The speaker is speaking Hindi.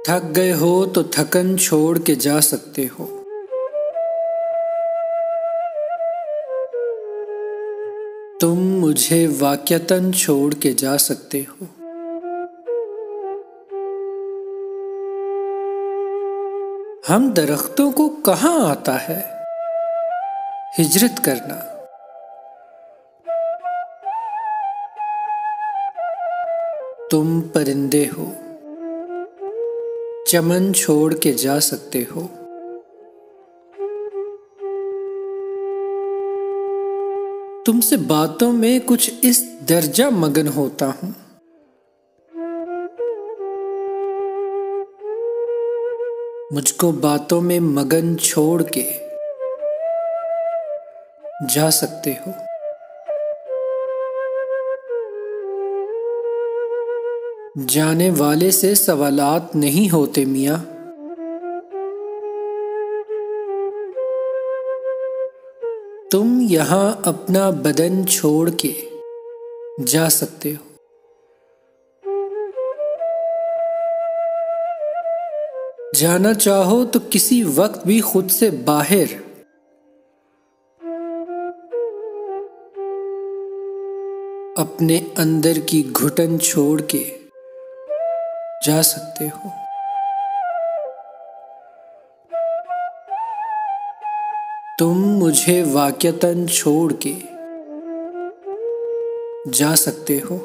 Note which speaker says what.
Speaker 1: थक गए हो तो थकन छोड़ के जा सकते हो। तुम मुझे वाक़यतन छोड़ के जा सकते हो। हम दरख्तों को कहाँ आता है हिजरत करना। तुम परिंदे हो, चमन छोड़ के जा सकते हो। तुमसे बातों में कुछ इस दर्जा मगन होता हूं। मुझको बातों में मगन छोड़ के जा सकते हो। जाने वाले से सवालात नहीं होते मियां। तुम यहां अपना बदन छोड़ के जा सकते हो। जाना चाहो तो किसी वक्त भी खुद से बाहर। अपने अंदर की घुटन छोड़ के जा सकते हो। तुम मुझे वाक़यतन छोड़ के जा सकते हो।